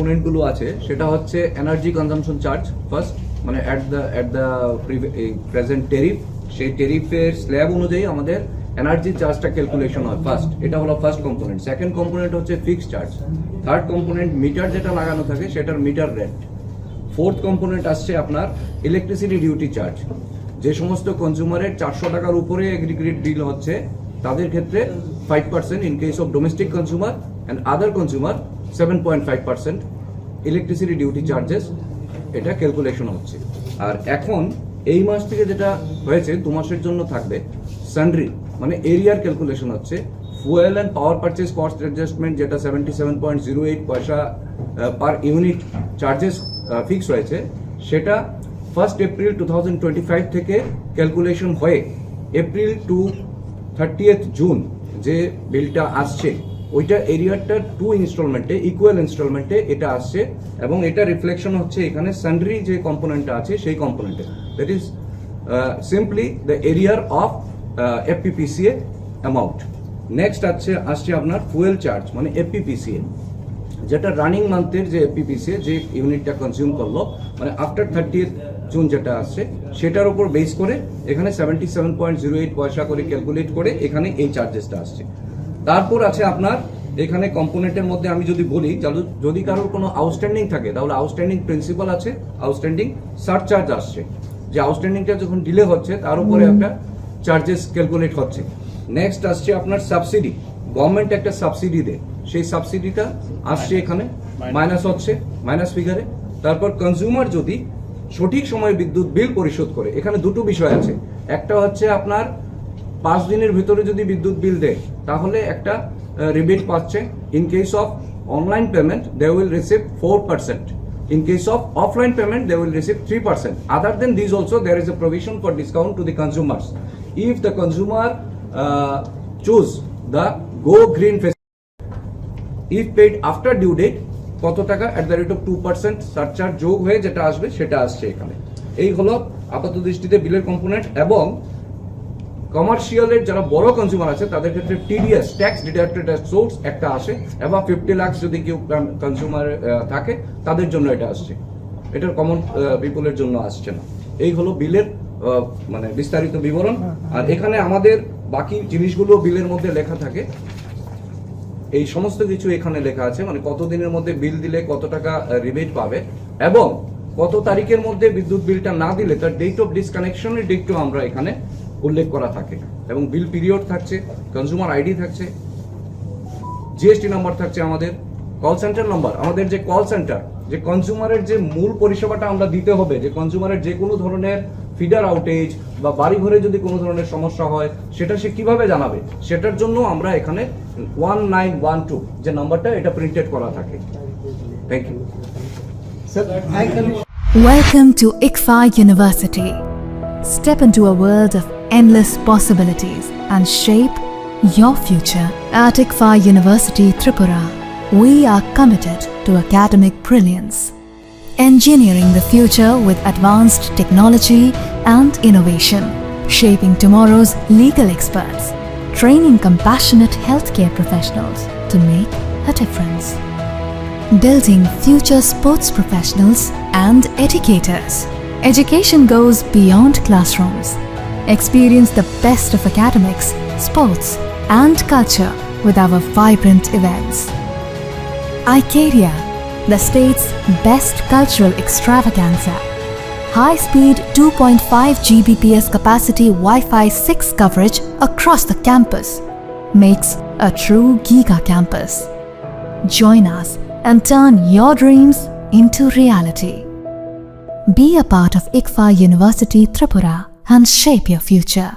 কম্পোনেন্টগুলো আছে সেটা হচ্ছে এনার্জি কনজাম্পশন চার্জ ফার্স্ট, মানে অ্যাট দ্য প্রেজেন্ট টেরিফ, সেই টেরিফের স্ল্যাব অনুযায়ী আমাদের এনার্জি চার্জটা ক্যালকুলেশন হয় ফার্স্ট, এটা হলো ফার্স্ট কম্পোনেন্ট। সেকেন্ড কম্পোনেন্ট হচ্ছে fixed charge. Third component meter যেটা লাগানো থাকে সেটার মিটার রেন্ট। ফোর্থ কম্পোনেন্ট আসছে আপনার ইলেকট্রিসিটি ডিউটি চার্জ। যে সমস্ত কনজিউমারের 400 টাকার উপরে এগ্রিগেট বিল হচ্ছে তাদের ক্ষেত্রে 5% in case of domestic consumer and other consumer 7.5% electricity duty charges এটা ক্যালকুলেশন হচ্ছে। আর এখন এই মাস থেকে যেটা হয়েছে 2 মাসের জন্য থাকবে সানড্রি, মানে এরিয়ার ক্যালকুলেশন হচ্ছে। Fuel and power purchase cost adjustment যেটা 77.08 পয়সা পার ইউনিট চার্জেস ফিক্স হয়েছে, সেটা 1 এপ্রিল 2025 থেকে ক্যালকুলেশন হয়ে এপ্রিল টু 30th জুন যে বিলটা আসছে ওইটা এরিয়ারটা 2 ইনস্টলমেন্টে, ইকুয়াল ইনস্টলমেন্টে এটা আসছে, এবং এটা রিফ্লেকশন হচ্ছে এখানে সানড্রি যে কম্পোনেন্টটা আছে সেই কম্পোনেন্টে, দ্যাট ইজ সিম্পলি দ্য এরিয়ার অফ এফপিপিসিএ অ্যামাউন্ট। নেক্সট আসছে আপনার ফুয়েল চার্জ, মানে এফপিপিসিএ, যেটা রানিং মান্থের যে এফপিপিসিএ যে ইউনিটটা কনজিউম করলো, মানে আফটার 30th জুন যেটা আসছে সেটার উপর বেস করে এখানে 77.08 পয়সা করে ক্যালকুলেট করে এখানে এই চার্জেসটা আসছে। তারপর আছে আপনার এখানে কম্পোনেন্টের মধ্যে আমি যদি বলি, যদি কারোর কোনো আউটস্ট্যান্ডিং থাকে তাহলে আউটস্ট্যান্ডিং প্রিন্সিপাল আছে, আউটস্ট্যান্ডিং সারচার্জ আসছে, যে আউটস্ট্যান্ডিংটা যখন ডিলে হচ্ছে তার উপরে একটা চার্জেস ক্যালকুলেট হচ্ছে। নেক্সট আসছে আপনার সাবসিডি, গভর্নমেন্ট একটা সাবসিডি দেয়, সেই সাবসিডিটা আসছে এখানে মাইনাস হচ্ছে, মাইনাস ফিগারে। তারপর কনজিউমার যদি সঠিক সময়ে বিদ্যুৎ বিল পরিশোধ করে, এখানে দুটো বিষয় আছে, একটা হচ্ছে আপনার 5 দিনের ভিতরে যদি বিদ্যুৎ বিল দেয় তাহলে একটা রিবেট পাচ্ছে। In case of online payment they will receive 4%, in case of offline payment they will receive 3%. Other than these also there is a provision for discount to the consumers if the consumer choose the go green facility, if paid after due date কত টাকা at the rate of 2% surcharge যোগ হয়ে যেটা আসবে সেটা আসছে এখানে। এই হলো আপাত দৃষ্টিতে বিলের কম্পোনেন্ট। এবং কমার্শিয়ালের যারা বড় কনজিউমার আছে তাদের ক্ষেত্রে টিডিএস ট্যাক্স ডিডাক্টেড সোর্স একটা আসে, এবং 50 লাখ যদি কেউ কনজিউমার থাকে তাদের জন্য এটা আসছে, এটার কমন পিপলের জন্য আসছে না। এই হলো বিলের মানে বিস্তারিত বিবরণ। আর এখানে আমাদের বাকি জিনিসগুলো বিলের মধ্যে লেখা থাকে, এই সমস্ত কিছু এখানে লেখা আছে, মানে কত দিনের মধ্যে বিল দিলে কত টাকা রিবেট পাবে, এবং কত তারিখের মধ্যে বিদ্যুৎ বিলটা না দিলে তার ডেট অফ ডিসকানেকশনের ডেটটাও আমরা এখানে উল্লেখ করা থাকে, এবং বিল পিরিয়ড থাকছে, কনজিউমার আইডি থাকছে, জিএসটি নাম্বার থাকছে, আমাদের কল সেন্টার নাম্বার, আমাদের যে কল সেন্টার, যে কনজিউমারের যে মূল পরিষেবাটা আমরা দিতে হবে, যে কনজিউমারের যে কোনো ধরনের ফিডার আউটেজ বা বাড়ি ঘরে যদি কোনো ধরনের সমস্যা হয় সেটা সে কিভাবে জানাবে, সেটার জন্য আমরা এখানে 1912 যে নাম্বারটা এটা প্রিন্টেড করা থাকে। Thank you. Welcome to ICFA University. Step into a world of endless possibilities and shape your future. At ICFA University, Tripura, we are committed to academic brilliance, engineering the future with advanced technology and innovation, shaping tomorrow's legal experts, training compassionate healthcare professionals to make a difference, building future sports professionals and educators. Education goes beyond classrooms. Experience the best of academics, sports, and culture with our vibrant events. Icaria, the state's best cultural extravaganza. High-speed 2.5 Gbps capacity Wi-Fi 6 coverage across the campus makes a true giga campus. Join us and turn your dreams into reality. Be a part of ICFA University Tripura and shape your future.